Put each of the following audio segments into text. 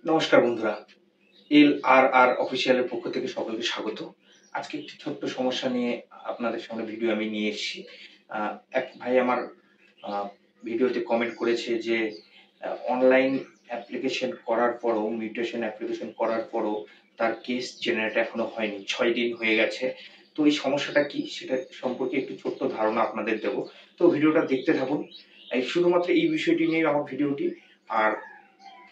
নমস্কার বন্ধুরা, LRR অফিসিয়ালের পক্ষ থেকে সকলকে স্বাগত। আজকে একটি ছোট্ট সমস্যা নিয়ে আপনাদের সামনে ভিডিও আমি নিয়ে এসেছি। এক ভাই আমার ভিডিওতে কমেন্ট করেছে যে অনলাইন অ্যাপ্লিকেশন করার পরও, মিউটেশন অ্যাপ্লিকেশন করার পরও তার কেস জেনারেট এখনো হয়নি, 6 দিন হয়ে গেছে। তো এই সমস্যাটা কি সেটা সম্পর্কে একটু ছোট্ট ধারণা আপনাদের দেব। তো ভিডিওটা দেখতে থাকুন। শুধুমাত্র এই বিষয়টি নিয়ে আমার ভিডিওটি। আর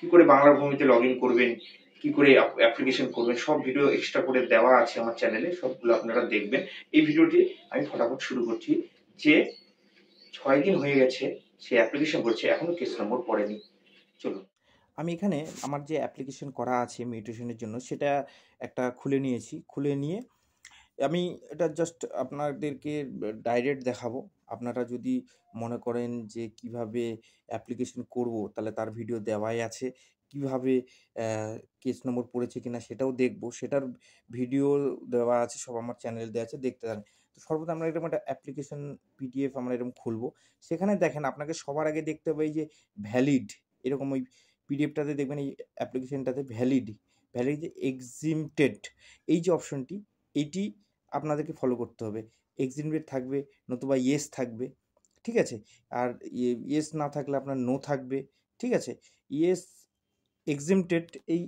কি করে বাংলা ভূমিতে লগ ইন করবেন, কি করে অ্যাপ্লিকেশন করবেন, সব ভিডিও এক্সট্রা করে দেওয়া আছে আমার চ্যানেলে, সবগুলো আপনারা দেখবেন। এই ভিডিওটি আমি ফটাফট শুরু করছি। যে 6 দিন হয়ে গেছে সে অ্যাপ্লিকেশন করছে, এখনো কেস নম্বর পড়েনি। চলুন, আমি এখানে আমার যে অ্যাপ্লিকেশন করা আছে মিউটেশনের জন্য সেটা একটা খুলে নিয়েছি। খুলে নিয়ে আমি এটা জাস্ট আপনাদেরকে ডাইরেক্ট দেখাবো। আপনারা যদি মনে করেন যে কিভাবে অ্যাপ্লিকেশন করব, তাহলে তার ভিডিও দেওয়াই আছে। কিভাবে কেস নম্বর পড়েছে কিনা সেটাও দেখব, সেটার ভিডিও দেওয়া আছে, সব আমার চ্যানেলে দেওয়া আছে, দেখতে থাকেন। তো সর্বদা আমরা এরকম একটা অ্যাপ্লিকেশন পিডিএফ আমরা এরকম খুলবো। সেখানে দেখেন আপনাকে সবার আগে দেখতে হবে এই যে ভ্যালিড, এরকম ওই পিডিএফটাতে দেখবেন এই অ্যাপ্লিকেশনটাতে ভ্যালিড ভ্যালিড এক্সিমটেড এই যে অপশনটি, এইটি আপনাদেরকে ফলো করতে হবে। এক্সিমটেড থাকবে, নতুবা ইয়েস থাকবে, ঠিক আছে? আর ইয়েস না থাকলে আপনার নো থাকবে, ঠিক আছে? ইয়েস এক্সিমটেড, এই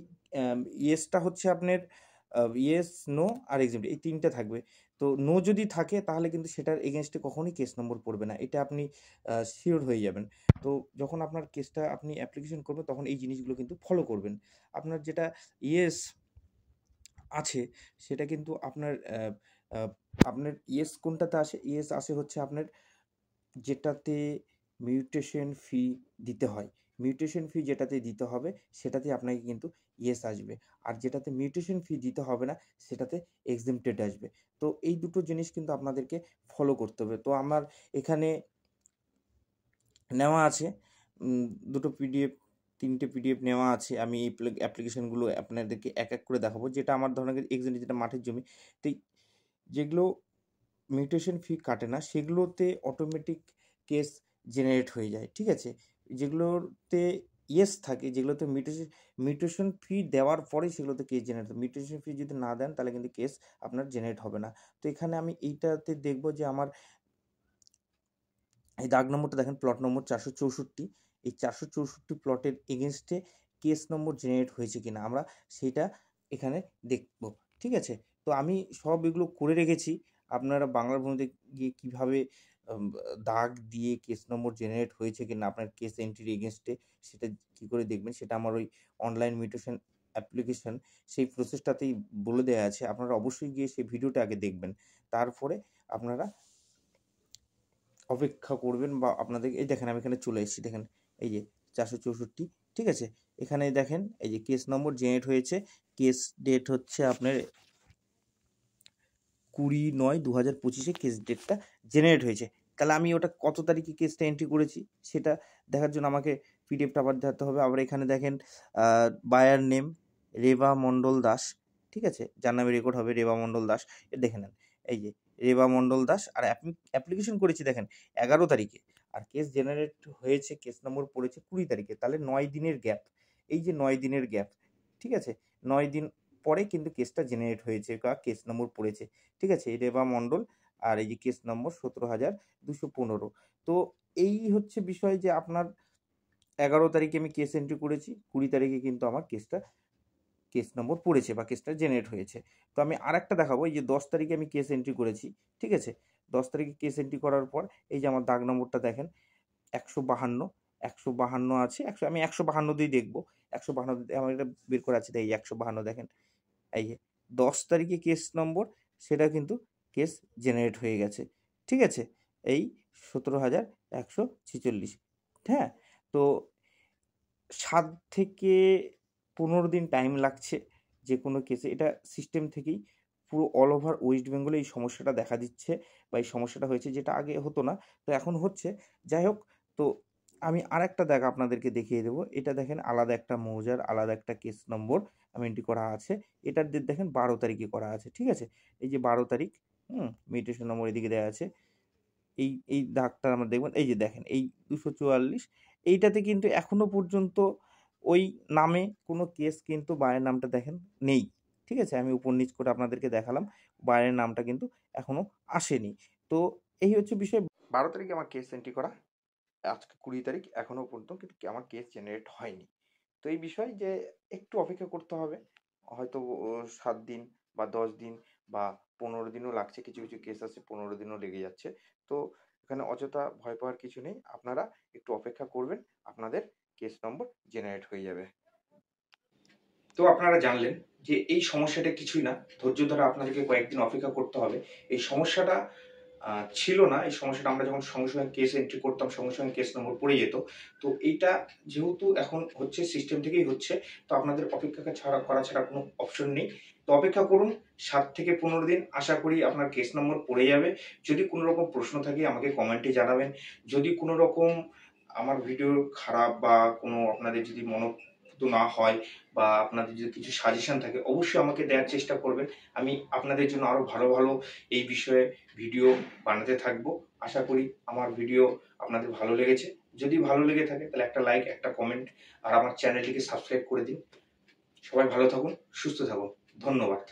ইয়েসটা হচ্ছে আপনার ইয়েস, নো আর এক্সিমটেড, এই তিনটে থাকবে। তো নো যদি থাকে তাহলে কিন্তু সেটার এগেনস্টে কখনোই কেস নম্বর পড়বে না, এটা আপনি শিওর হয়ে যাবেন। তো যখন আপনার কেসটা আপনি অ্যাপ্লিকেশন করবেন তখন এই জিনিসগুলো কিন্তু ফলো করবেন। আপনার যেটা ইয়েস আছে সেটা কিন্তু আপনার আপনার ইয়েস কোনটাতে আসে? ইয়েস আসে হচ্ছে আপনার যেটাতে মিউটেশন ফি দিতে হয়। মিউটেশন ফি যেটাতে দিতে হবে সেটাতে আপনাকে কিন্তু ইয়েস আসবে। আর যেটাতে মিউটেশন ফি দিতে হবে না সেটাতে এক্সেমটেড আসবে। তো এই দুটো জিনিস কিন্তু আপনাদেরকে ফলো করতে হবে। তো আমার এখানে নেওয়া আছে দুটো পিডিএফ, 3টে পিডিএফ নেওয়া আছে। আমি এই অ্যাপ্লিকেশনগুলো আপনাদেরকে এক এক করে দেখাবো। যেটা আমার ধরেন এক্সাম্পল যেটা মাঠের জমি, তো যেগুলো মিউটেশন ফি কাটে না সেগুলোতে অটোমেটিক কেস জেনারেট হয়ে যায়, ঠিক আছে? যেগুলোতে ইয়েস থাকে, যেগুলোতে মিউটেশন ফি দেওয়ার পরে সেগুলোতে কেস জেনারেট হয়। মিউটেশন ফি যদি না দেন তাহলে কিন্তু কেস আপনার জেনারেট হবে না। তো এখানে আমি এইটাতে দেখব যে আমার এই দাগ নম্বরটা দেখেন, প্লট নম্বর 464। এই 464 প্লটের এগেনস্টে কেস নম্বর জেনারেট হয়েছে কিনা আমরা সেটা এখানে দেখব, ঠিক আছে? তো আমি সব এগুলো করে রেখেছি। আপনারা বাংলার ভূমিতে গিয়ে কীভাবে দাগ দিয়ে কেস নম্বর জেনারেট হয়েছে কিনা আপনার কেস এন্ট্রির এগেনস্টে সেটা কী করে দেখবেন, সেটা আমার ওই অনলাইন মিউটেশন অ্যাপ্লিকেশন সেই প্রসেসটাতেই বলে দেওয়া আছে। আপনারা অবশ্যই গিয়ে সেই ভিডিওটা আগে দেখবেন, তারপরে আপনারা অপেক্ষা করবেন। বা আপনাদের এই দেখেন আমি এখানে চলে এসেছি, দেখেন এই যে 464, ঠিক আছে? এখানে দেখেন এই যে কেস নম্বর জেনারেট হয়েছে। কেস ডেট হচ্ছে আপনার 20/9/2025 কেস ডেটটা জেনারেট হয়েছে। তাহলে আমি ওটা কত তারিখে কেসটা এন্ট্রি করেছি সেটা দেখার জন্য আমাকে পিডিএফটা আবার দেখাতে হবে। আবার এখানে দেখেন বায়ার নেম রেবা মণ্ডল দাস, ঠিক আছে? যার নামে রেকর্ড হবে রেবা মণ্ডল দাস, দেখে নেন এই যে রেবা মণ্ডল দাস। আর অ্যাপ্লিকেশন করেছি দেখেন 11 তারিখে, আর কেস জেনারেট হয়েছে, কেস নম্বর পড়েছে 20 তারিখে। তাহলে 9 দিনের গ্যাপ, এই যে 9 দিনের গ্যাপ, ঠিক আছে? 9 দিন পরে কিন্তু কেসটা জেনারেট হয়েছে বা কেস নম্বর পড়েছে, ঠিক আছে? এই রেবা মণ্ডল, আর এই যে কেস নম্বর 17,215। তো এই হচ্ছে বিষয় যে আপনার 11 তারিখে আমি কেস এন্ট্রি করেছি, 20 তারিখে কিন্তু আমার কেস নম্বর পড়েছে বা কেসটা জেনারেট হয়েছে। তো আমি আরেকটা দেখাবো, এই যে 10 তারিখে আমি কেস এন্ট্রি করেছি, ঠিক আছে? 10 তারিখে কেস এন্ট্রি করার পর এই যে আমার দাগ নম্বরটা দেখেন 152 আছে। আমি 152 দিয়ে দেখবো। 152 আমার এটা বের করে আছে, এই 152 দেখেন এই যে 10 তারিখে কেস নম্বর, সেটা কিন্তু কেস জেনারেট হয়ে গেছে, ঠিক আছে? এই 17,146, হ্যাঁ? তো 7 থেকে 15 দিন টাইম লাগছে যে কোনো কেসে। এটা সিস্টেম থেকেই পুরো অল ওভার ওয়েস্ট বেঙ্গলে এই সমস্যাটা দেখা দিচ্ছে বা এই সমস্যাটা হয়েছে, যেটা আগে হতো না, তো এখন হচ্ছে। যাই হোক, তো আমি আরেকটা দাগ আপনাদেরকে দেখিয়ে দেবো। এটা দেখেন আলাদা একটা মৌজার আলাদা একটা কেস নম্বর আমি এন্ট্রি করা আছে। এটার ডেট দেখেন 12 তারিখে করা আছে, ঠিক আছে? এই যে 12 তারিখ, মিউটেশন নম্বর এদিকে দেওয়া আছে। এই দাগটা আমরা দেখবেন, এই যে দেখেন এই 244, এইটাতে কিন্তু এখনো পর্যন্ত ওই নামে কোনো কেস কিন্তু বায়ের নামটা দেখেন নেই। ঠিক আছে, আমি উপর নিচ করে আপনাদেরকে দেখালাম, বায়ের নামটা কিন্তু এখনো আসেনি। তো এই হচ্ছে বিষয়। 12 তারিখে আমার কেস এন্ট্রি করা, আজকে 20 তারিখ, এখনো পর্যন্ত কিন্তু আমার কেস জেনারেট হয়নি। তো এই বিষয় যে একটু অপেক্ষা করতে হবে, হয়তো 7 দিন বা 10 দিন বা 15 দিনও লাগছে, কিছু কিছু কেস আছে 15 দিনও লেগে যাচ্ছে। তো এখানে অযথা ভয় পাওয়ার কিছু নেই, আপনারা একটু অপেক্ষা করবেন, আপনাদের কেস নম্বর জেনারেট হয়ে যাবে। তো আপনারা জানলেন যে এই সমস্যাটা কিছুই না, ধৈর্য ধরে আপনাদেরকে কয়েকদিন অপেক্ষা করতে হবে। এই সমস্যাটা ছিল না, এই সমস্যাটা আমরা যখন সঙ্গে সঙ্গে কেস এন্ট্রি করতাম সঙ্গে সঙ্গে কেস নম্বর পড়ে যেত। তো এইটা যেহেতু এখন হচ্ছে সিস্টেম থেকেই হচ্ছে, তো আপনাদের অপেক্ষা করা ছাড়া কোনো অপশন নেই। তো অপেক্ষা করুন 7 থেকে 15 দিন, আশা করি আপনার কেস নম্বর পড়ে যাবে। যদি কোনো রকম প্রশ্ন থাকে আমাকে কমেন্টে জানাবেন। যদি কোনো রকম আমার ভিডিও খারাপ বা কোনো আপনাদের যদি মনোপুত না হয় বা আপনাদের যদি কিছু সাজেশন থাকে অবশ্যই আমাকে দেওয়ার চেষ্টা করবেন। আমি আপনাদের জন্য আরো ভালো ভালো এই বিষয়ে ভিডিও বানাতে থাকবো। আশা করি আমার ভিডিও আপনাদের ভালো লেগেছে। যদি ভালো লেগে থাকে তাহলে একটা লাইক, একটা কমেন্ট আর আমার চ্যানেলটিকে সাবস্ক্রাইব করে দিন। সবাই ভালো থাকুন, সুস্থ থাকুন। ধন্যবাদ।